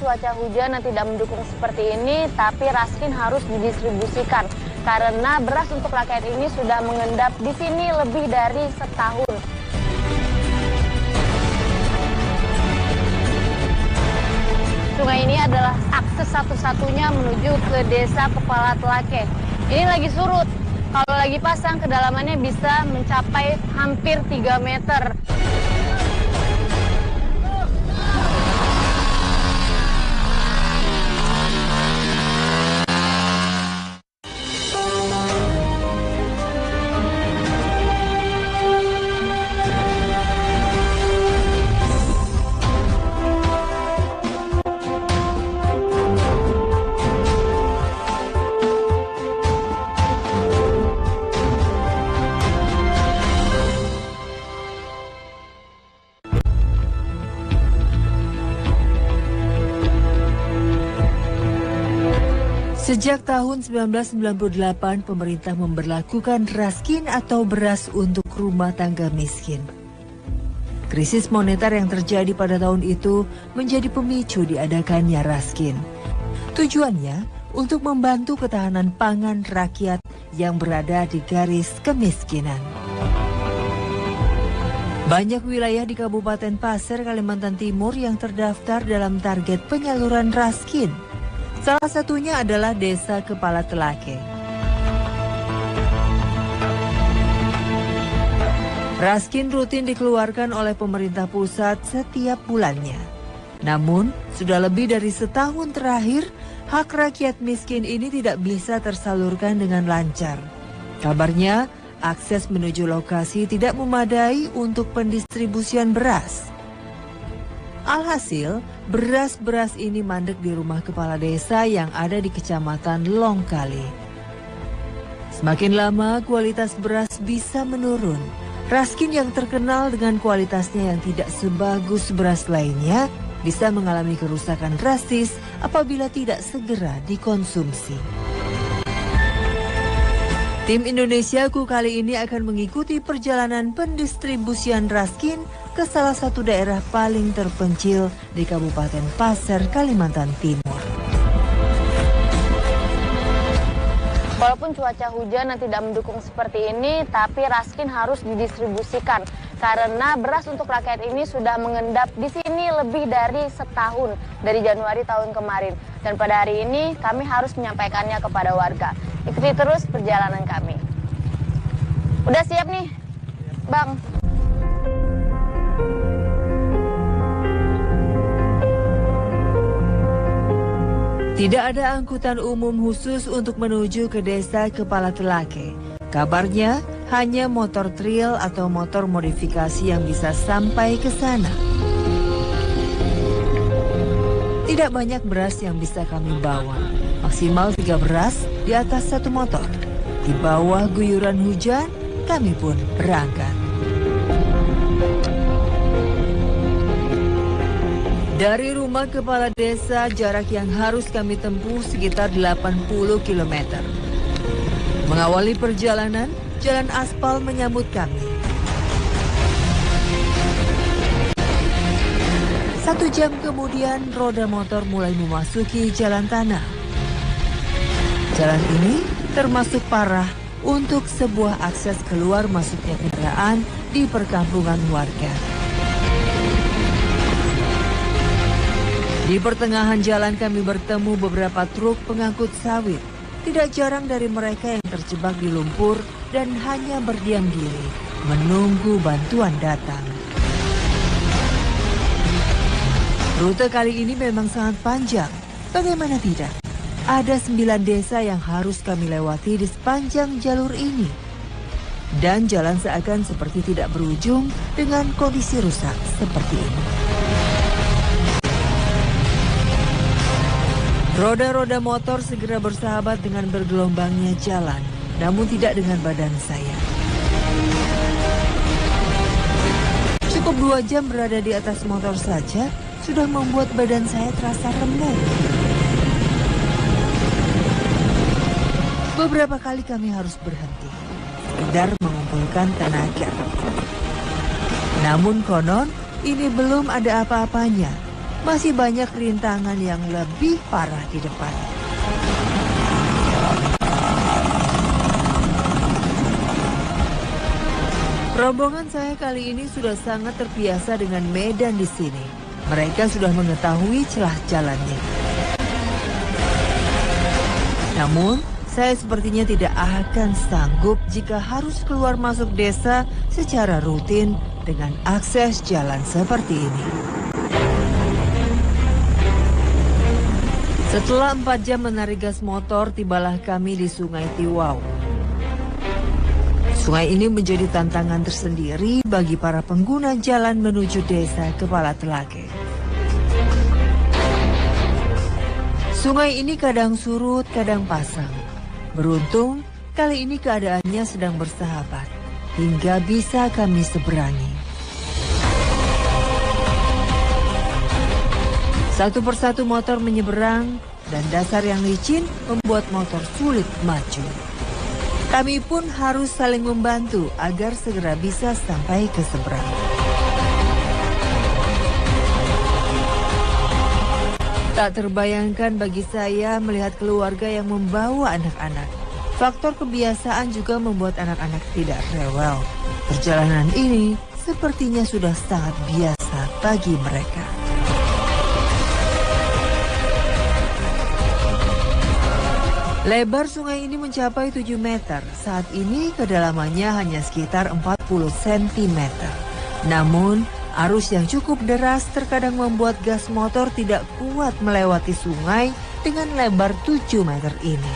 cuaca hujan yang tidak mendukung seperti ini, tapi Raskin harus didistribusikan karena beras untuk rakyat ini sudah mengendap di sini lebih dari setahun. Sungai ini adalah akses satu-satunya menuju ke desa Kepala Telake. Ini lagi surut. Kalau lagi pasang, kedalamannya bisa mencapai hampir 3 meter. Sejak tahun 1998, pemerintah memberlakukan Raskin atau beras untuk rumah tangga miskin. Krisis moneter yang terjadi pada tahun itu menjadi pemicu diadakannya Raskin. Tujuannya untuk membantu ketahanan pangan rakyat yang berada di garis kemiskinan. Banyak wilayah di Kabupaten Pasir, Kalimantan Timur yang terdaftar dalam target penyaluran Raskin. Salah satunya adalah Desa Kepala Telake. Raskin rutin dikeluarkan oleh pemerintah pusat setiap bulannya. Namun, sudah lebih dari setahun terakhir, hak rakyat miskin ini tidak bisa tersalurkan dengan lancar. Kabarnya, akses menuju lokasi tidak memadai untuk pendistribusian beras. Alhasil, beras-beras ini mandek di rumah kepala desa yang ada di Kecamatan Longkali. Semakin lama, kualitas beras bisa menurun. Raskin yang terkenal dengan kualitasnya yang tidak sebagus beras lainnya bisa mengalami kerusakan drastis apabila tidak segera dikonsumsi. Tim Indonesiaku kali ini akan mengikuti perjalanan pendistribusian Raskin ke salah satu daerah paling terpencil di Kabupaten Pasir, Kalimantan Timur. Walaupun cuaca hujan yang tidak mendukung seperti ini, tapi Raskin harus didistribusikan karena beras untuk rakyat ini sudah mengendap di sini lebih dari setahun dari Januari tahun kemarin. Dan pada hari ini kami harus menyampaikannya kepada warga. Ikuti terus perjalanan kami. Udah siap nih, Bang? Tidak ada angkutan umum khusus untuk menuju ke Desa Kepala Telake. Kabarnya hanya motor trail atau motor modifikasi yang bisa sampai ke sana. Tidak banyak beras yang bisa kami bawa. Maksimal 3 beras di atas 1 motor. Di bawah guyuran hujan, kami pun berangkat. Dari rumah kepala desa, jarak yang harus kami tempuh sekitar 80 km. Mengawali perjalanan, jalan aspal menyambut kami. 1 jam kemudian, roda motor mulai memasuki jalan tanah. Jalan ini termasuk parah untuk sebuah akses keluar masuknya kendaraan di perkampungan warga. Di pertengahan jalan kami bertemu beberapa truk pengangkut sawit. Tidak jarang dari mereka yang terjebak di lumpur dan hanya berdiam diri, menunggu bantuan datang. Rute kali ini memang sangat panjang. Bagaimana tidak? Ada 9 desa yang harus kami lewati di sepanjang jalur ini. Dan jalan seakan seperti tidak berujung dengan kondisi rusak seperti ini. Roda-roda motor segera bersahabat dengan bergelombangnya jalan, namun tidak dengan badan saya. Cukup 2 jam berada di atas motor saja, sudah membuat badan saya terasa remuk. Beberapa kali kami harus berhenti, sekedar mengumpulkan tenaga. Namun konon, ini belum ada apa-apanya. masih banyak rintangan yang lebih parah di depan. Rombongan saya kali ini sudah sangat terbiasa dengan medan di sini. Mereka sudah mengetahui celah jalannya. Namun, saya sepertinya tidak akan sanggup jika harus keluar masuk desa secara rutin dengan akses jalan seperti ini. Setelah 4 jam menarik gas motor, tibalah kami di Sungai Tiwau. Sungai ini menjadi tantangan tersendiri bagi para pengguna jalan menuju desa Kepala Telake. Sungai ini kadang surut, kadang pasang. Beruntung, kali ini keadaannya sedang bersahabat, hingga bisa kami seberangi. Satu persatu motor menyeberang, dan dasar yang licin membuat motor sulit maju. Kami pun harus saling membantu agar segera bisa sampai ke seberang. Tak terbayangkan bagi saya melihat keluarga yang membawa anak-anak. Faktor kebiasaan juga membuat anak-anak tidak rewel. Perjalanan ini sepertinya sudah sangat biasa bagi mereka. Lebar sungai ini mencapai 7 meter. Saat ini kedalamannya hanya sekitar 40 cm. Namun, arus yang cukup deras terkadang membuat gas motor tidak kuat melewati sungai dengan lebar 7 meter ini.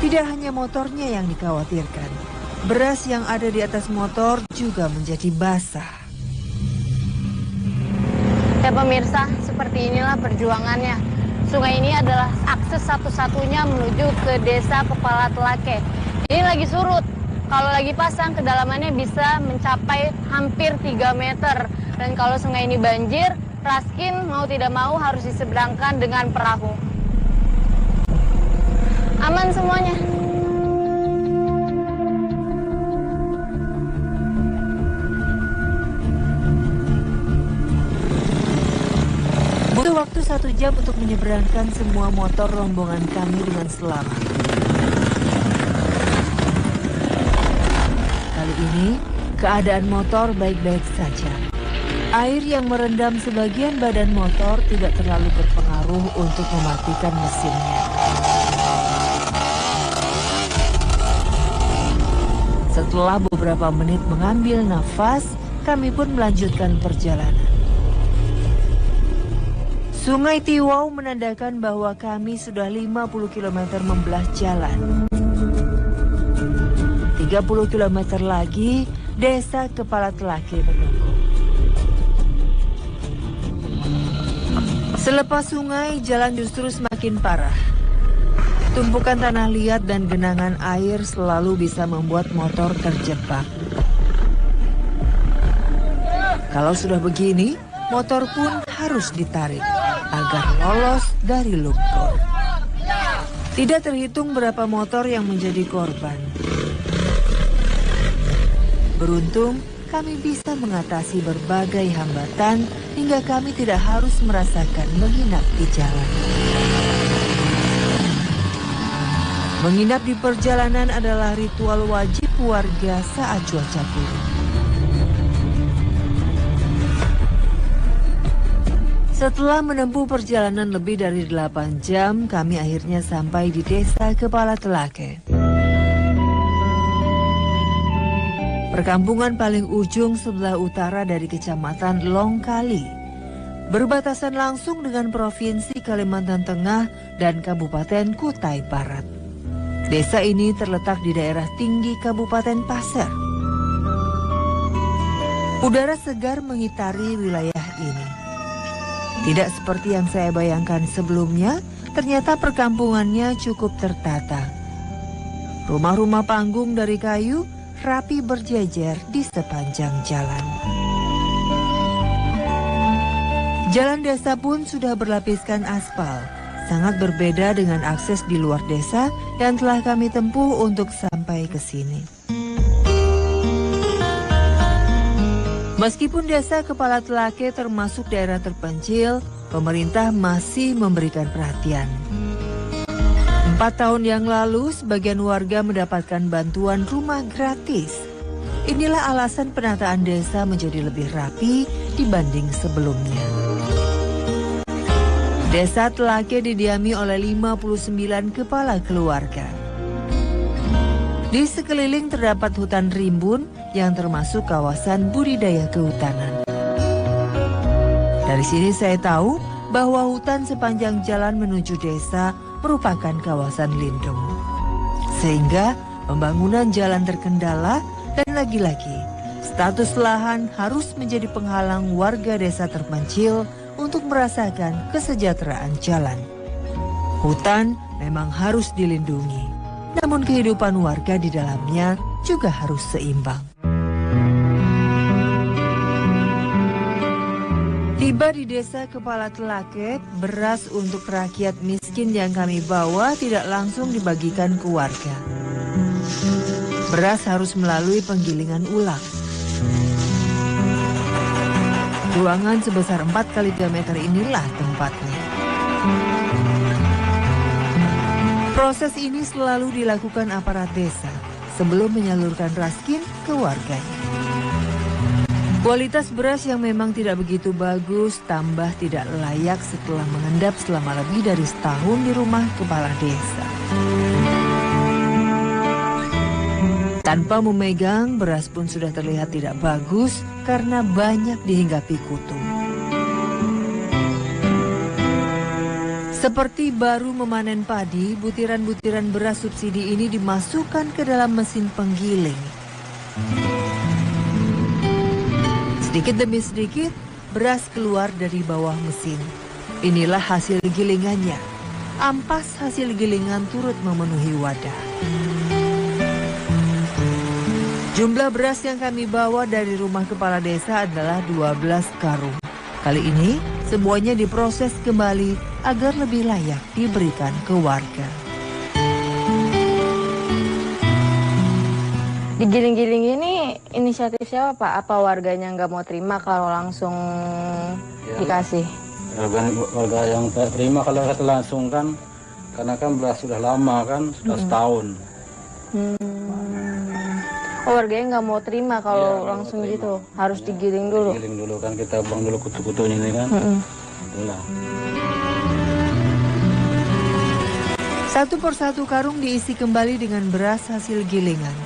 Tidak hanya motornya yang dikhawatirkan. Beras yang ada di atas motor juga menjadi basah. Ya pemirsa, seperti inilah perjuangannya. Sungai ini adalah akses satu-satunya menuju ke desa Kepala Telake. Ini lagi surut. Kalau lagi pasang, kedalamannya bisa mencapai hampir 3 meter. Dan kalau sungai ini banjir, Raskin mau tidak mau harus diseberangkan dengan perahu. Aman semuanya. Butuh waktu 1 jam untuk menyeberangkan semua motor rombongan kami dengan selamat. Kali ini, keadaan motor baik-baik saja. Air yang merendam sebagian badan motor tidak terlalu berpengaruh untuk mematikan mesinnya. Setelah beberapa menit mengambil nafas, kami pun melanjutkan perjalanan. Sungai Tiwau menandakan bahwa kami sudah 50 km membelah jalan. 30 km lagi, desa Kepala Telake menunggu. Selepas sungai, jalan justru semakin parah. Tumpukan tanah liat dan genangan air selalu bisa membuat motor terjebak. Kalau sudah begini, motor pun harus ditarik agar lolos dari lumpur. Tidak terhitung berapa motor yang menjadi korban. Beruntung, kami bisa mengatasi berbagai hambatan hingga kami tidak harus merasakan menginap di jalan. Menginap di perjalanan adalah ritual wajib warga saat cuaca buruk. Setelah menempuh perjalanan lebih dari 8 jam, kami akhirnya sampai di desa Kepala Telake. Perkampungan paling ujung sebelah utara dari kecamatan Longkali. Berbatasan langsung dengan Provinsi Kalimantan Tengah dan Kabupaten Kutai Barat. Desa ini terletak di daerah tinggi Kabupaten Pasir. Udara segar mengitari wilayah ini. Tidak seperti yang saya bayangkan sebelumnya, ternyata perkampungannya cukup tertata. Rumah-rumah panggung dari kayu rapi berjejer di sepanjang jalan. Jalan desa pun sudah berlapiskan aspal. sangat berbeda dengan akses di luar desa yang telah kami tempuh untuk sampai ke sini. Meskipun desa Kepala Telake termasuk daerah terpencil, pemerintah masih memberikan perhatian. 4 tahun yang lalu, sebagian warga mendapatkan bantuan rumah gratis. Inilah alasan penataan desa menjadi lebih rapi dibanding sebelumnya. Desa Telake didiami oleh 59 kepala keluarga. Di sekeliling terdapat hutan rimbun yang termasuk kawasan budidaya kehutanan. Dari sini saya tahu bahwa hutan sepanjang jalan menuju desa merupakan kawasan lindung. Sehingga pembangunan jalan terkendala dan lagi-lagi status lahan harus menjadi penghalang warga desa terpencil untuk merasakan kesejahteraan jalan. Hutan memang harus dilindungi, namun kehidupan warga di dalamnya juga harus seimbang. Tiba di desa Kepala Telake, beras untuk rakyat miskin yang kami bawa tidak langsung dibagikan ke warga. Beras harus melalui penggilingan ulang. Ruangan sebesar 4 kali diameter inilah tempatnya. Proses ini selalu dilakukan aparat desa sebelum menyalurkan raskin ke warganya. Kualitas beras yang memang tidak begitu bagus, tambah tidak layak setelah mengendap selama lebih dari setahun di rumah kepala desa. Tanpa memegang, beras pun sudah terlihat tidak bagus karena banyak dihinggapi kutu. Seperti baru memanen padi, butiran-butiran beras subsidi ini dimasukkan ke dalam mesin penggiling. Sedikit demi sedikit, beras keluar dari bawah mesin. Inilah hasil gilingannya. Ampas hasil gilingan turut memenuhi wadah. Jumlah beras yang kami bawa dari rumah kepala desa adalah 12 karung. Kali ini, semuanya diproses kembali agar lebih layak diberikan ke warga. Digiling-giling ini inisiatif siapa Pak? Apa warganya nggak mau terima kalau langsung dikasih? Warga yang tak terima kalau kata langsung kan, karena kan beras sudah lama kan, sudah setahun. Oh, warganya nggak mau terima kalau langsung gitu, harus digiling dulu. Digiling dulu kan, kita buang dulu kutu-kutunya ini kan. Itulah. Satu persatu karung diisi kembali dengan beras hasil gilingan.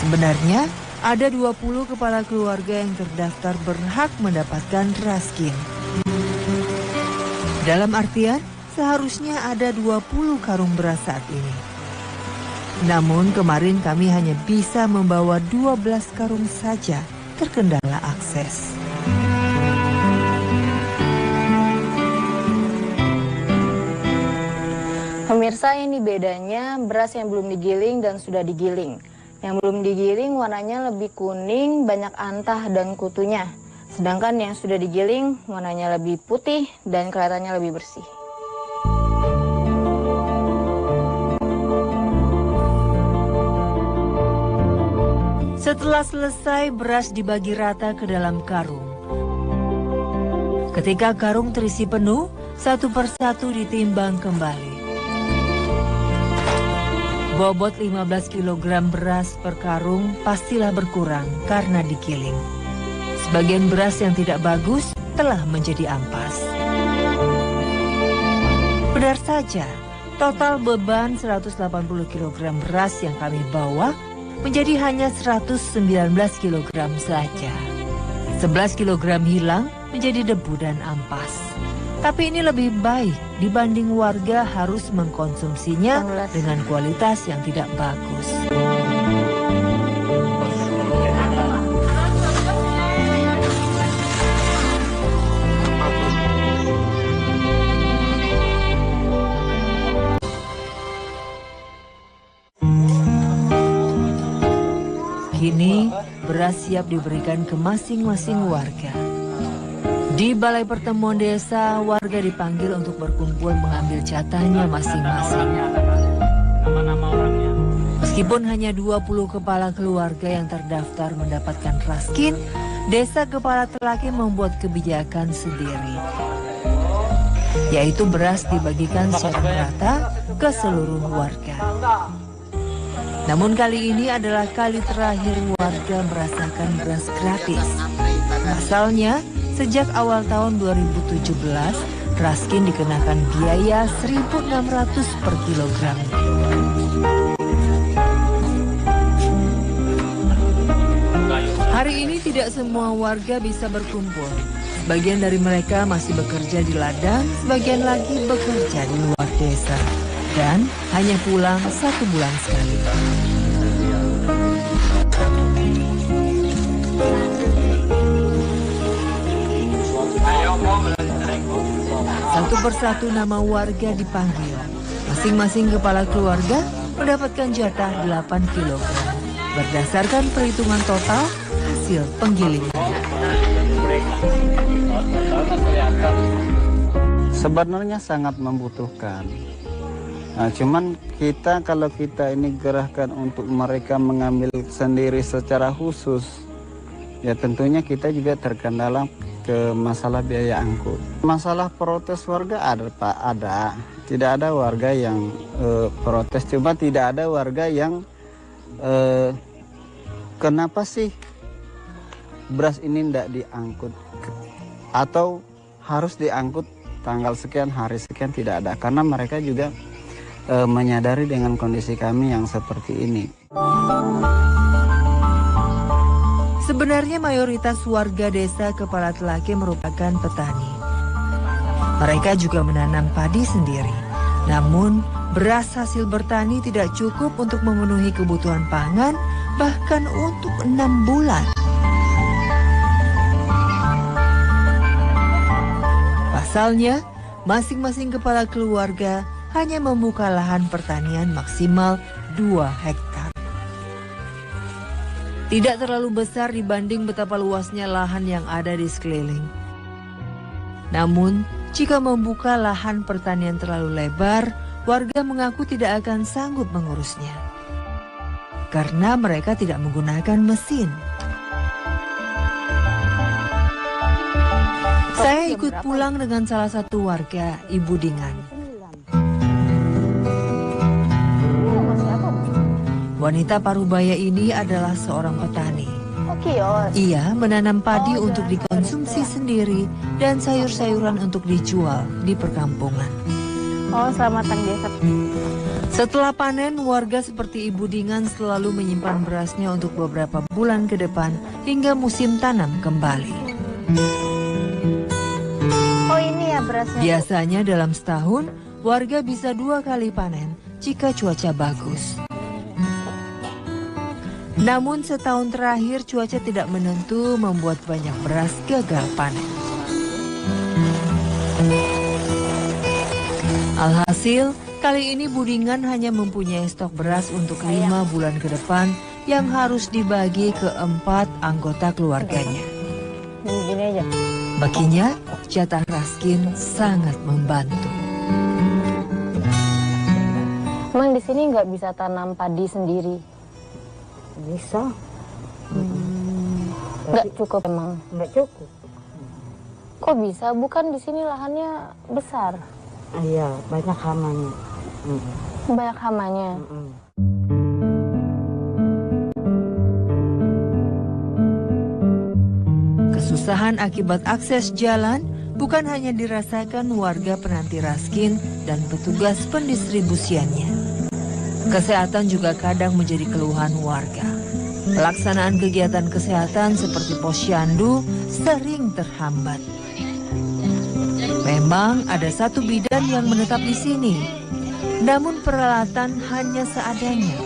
Sebenarnya, ada 20 kepala keluarga yang terdaftar berhak mendapatkan raskin. Dalam artian, seharusnya ada 20 karung beras saat ini. Namun kemarin kami hanya bisa membawa 12 karung saja, terkendala akses. Pemirsa, ini bedanya beras yang belum digiling dan sudah digiling. Yang belum digiling warnanya lebih kuning, banyak antah dan kutunya. Sedangkan yang sudah digiling warnanya lebih putih dan kelihatannya lebih bersih. Setelah selesai, beras dibagi rata ke dalam karung. Ketika karung terisi penuh, satu persatu ditimbang kembali. Bobot 15 kg beras per karung pastilah berkurang karena digiling. Sebagian beras yang tidak bagus telah menjadi ampas. Benar saja, total beban 180 kg beras yang kami bawa menjadi hanya 119 kg saja. 11 kg hilang menjadi debu dan ampas. Tapi ini lebih baik dibanding warga harus mengkonsumsinya dengan kualitas yang tidak bagus. Kini beras siap diberikan ke masing-masing warga. Di balai pertemuan desa, warga dipanggil untuk berkumpul mengambil jatahnya masing-masing. Meskipun hanya 20 kepala keluarga yang terdaftar mendapatkan raskin, Desa Kepala Telaki membuat kebijakan sendiri, yaitu beras dibagikan secara merata ke seluruh warga. Namun kali ini adalah kali terakhir warga merasakan beras gratis. Pasalnya, sejak awal tahun 2017, raskin dikenakan biaya 1.600 per kilogram. Hari ini tidak semua warga bisa berkumpul. Sebagian dari mereka masih bekerja di ladang, sebagian lagi bekerja di luar desa. Dan hanya pulang 1 bulan sekali. Satu persatu nama warga dipanggil. Masing-masing kepala keluarga mendapatkan jatah 8 kg. Berdasarkan perhitungan total hasil penggilingan. Sebenarnya sangat membutuhkan. Nah, cuman kalau kita ini gerahkan untuk mereka mengambil sendiri secara khusus, ya tentunya kita juga terkendala ke masalah biaya angkut. Masalah protes warga ada Pak, ada. Tidak ada warga yang protes, cuma tidak ada warga yang kenapa sih beras ini tidak diangkut atau harus diangkut tanggal sekian, hari sekian, tidak ada. Karena mereka juga menyadari dengan kondisi kami yang seperti ini. Sebenarnya mayoritas warga desa Kepala Telaki merupakan petani. Mereka juga menanam padi sendiri. Namun, beras hasil bertani tidak cukup untuk memenuhi kebutuhan pangan, bahkan untuk 6 bulan. Pasalnya, masing-masing kepala keluarga hanya membuka lahan pertanian maksimal 2 hektar. Tidak terlalu besar dibanding betapa luasnya lahan yang ada di sekeliling. Namun, jika membuka lahan pertanian terlalu lebar, warga mengaku tidak akan sanggup mengurusnya. Karena mereka tidak menggunakan mesin. Saya ikut pulang dengan salah satu warga, Ibu Dingan. Wanita Parubaya ini adalah seorang petani. Ia menanam padi untuk dikonsumsi sendiri dan sayur-sayuran untuk dijual di perkampungan. Selamatan desa. Setelah panen, warga seperti Ibu Dingan selalu menyimpan berasnya untuk beberapa bulan ke depan hingga musim tanam kembali. Ini ya berasnya. Biasanya dalam setahun, warga bisa 2 kali panen jika cuaca bagus. Namun setahun terakhir cuaca tidak menentu membuat banyak beras gagal panen. Alhasil, kali ini Budingan hanya mempunyai stok beras untuk 5 bulan ke depan yang harus dibagi ke 4 anggota keluarganya. Gini aja. Baginya, jatah raskin sangat membantu. Emang di sini nggak bisa tanam padi sendiri? Bisa. Nggak cukup emang. Nggak cukup. Kok bisa? Bukan di sini lahannya besar. Iya, banyak hamanya. Banyak hamanya. Kesusahan akibat akses jalan bukan hanya dirasakan warga penanti raskin dan petugas pendistribusiannya. Kesehatan juga kadang menjadi keluhan warga. Pelaksanaan kegiatan kesehatan seperti posyandu sering terhambat. Memang ada satu bidan yang menetap di sini, namun peralatan hanya seadanya.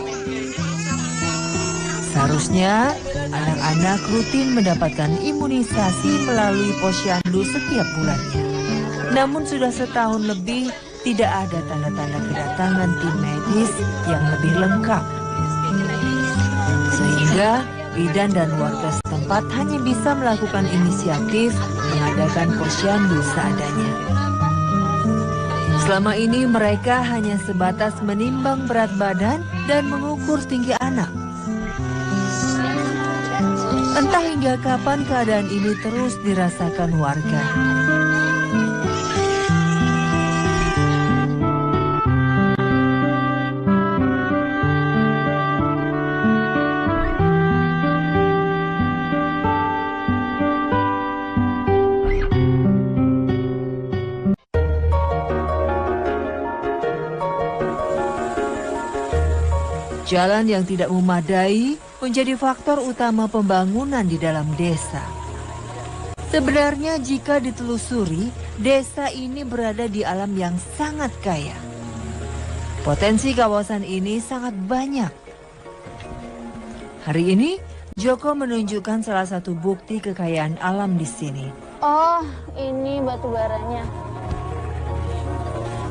Seharusnya anak-anak rutin mendapatkan imunisasi melalui posyandu setiap bulannya. Namun sudah setahun lebih tidak ada tanda-tanda kedatangan tim medis yang lebih lengkap. Sehingga bidan dan warga setempat hanya bisa melakukan inisiatif mengadakan mengadakan posyandu seadanya. Selama ini mereka hanya sebatas menimbang berat badan dan mengukur tinggi anak. Entah hingga kapan keadaan ini terus dirasakan warga. Jalan yang tidak memadai menjadi faktor utama pembangunan di dalam desa. Sebenarnya jika ditelusuri, desa ini berada di alam yang sangat kaya. Potensi kawasan ini sangat banyak. Hari ini, Joko menunjukkan salah satu bukti kekayaan alam di sini. Oh, ini batu baranya.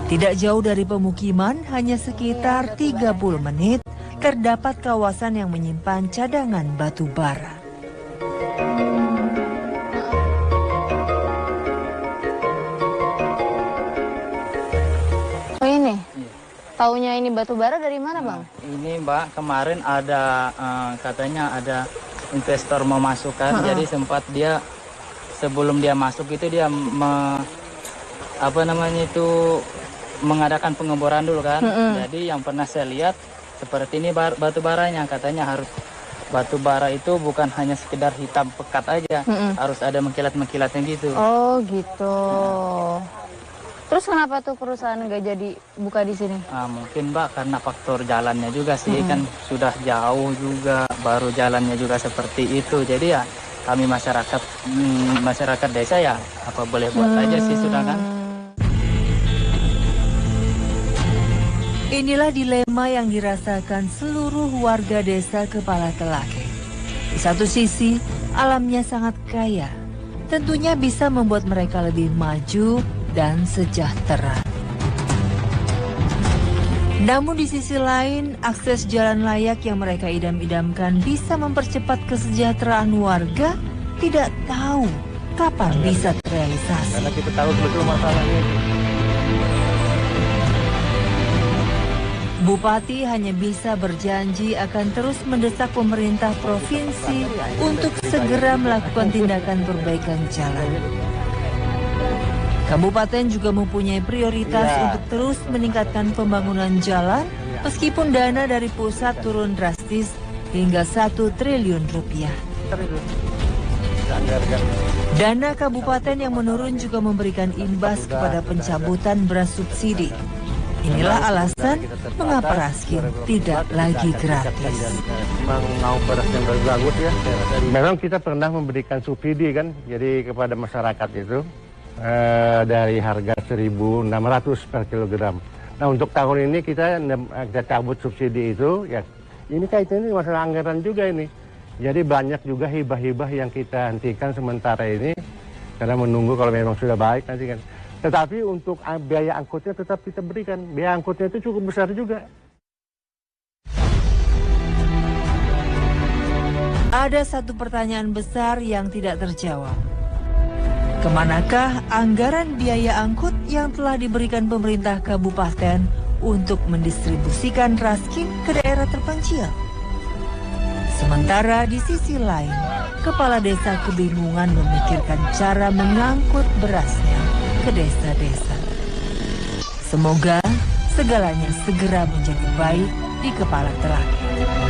Tidak jauh dari pemukiman, hanya sekitar 30 menit, terdapat kawasan yang menyimpan cadangan batu bara. Oh ini? Taunya ini batu bara dari mana, Bang? Ini Mbak, kemarin ada katanya ada investor mau masukkan, jadi sempat dia sebelum dia masuk itu dia mengadakan pengeboran dulu kan. Jadi yang pernah saya lihat seperti ini batu baranya, katanya harus batu bara itu bukan hanya sekedar hitam pekat aja, harus ada mengkilat-mengkilatnya gitu. Oh gitu. Terus kenapa tuh perusahaan nggak jadi buka di sini? Mungkin Mbak karena faktor jalannya juga sih, kan sudah jauh juga, baru jalannya juga seperti itu. Jadi ya kami masyarakat desa ya apa boleh buat aja sih sudah kan. Inilah dilema yang dirasakan seluruh warga desa Kepala Telake. Di satu sisi, alamnya sangat kaya. Tentunya bisa membuat mereka lebih maju dan sejahtera. Namun di sisi lain, akses jalan layak yang mereka idam-idamkan bisa mempercepat kesejahteraan warga, tidak tahu kapan bisa terrealisasi. Karena kita tahu betul masalahnya. Bupati hanya bisa berjanji akan terus mendesak pemerintah provinsi untuk segera melakukan tindakan perbaikan jalan. Kabupaten juga mempunyai prioritas untuk terus meningkatkan pembangunan jalan meskipun dana dari pusat turun drastis hingga 1 triliun rupiah. Dana kabupaten yang menurun juga memberikan imbas kepada pencabutan beras subsidi. Inilah alasan mengapa Raskin tidak lagi gratis. Memang mau beras yang bagus ya. Memang kita pernah memberikan subsidi kan, jadi kepada masyarakat itu dari harga 1.600 per kilogram. Nah untuk tahun ini kita cabut subsidi itu, ya ini kaitannya masalah anggaran juga ini. Jadi banyak juga hibah-hibah yang kita hentikan sementara ini karena menunggu kalau memang sudah baik nanti kan. Tetapi untuk biaya angkutnya tetap kita berikan. Biaya angkutnya itu cukup besar juga. Ada satu pertanyaan besar yang tidak terjawab. Kemanakah anggaran biaya angkut yang telah diberikan pemerintah kabupaten untuk mendistribusikan Raskin ke daerah terpencil? Sementara di sisi lain, kepala desa kebingungan memikirkan cara mengangkut berasnya ke desa-desa. Semoga segalanya segera menjadi baik di Kepala Telake.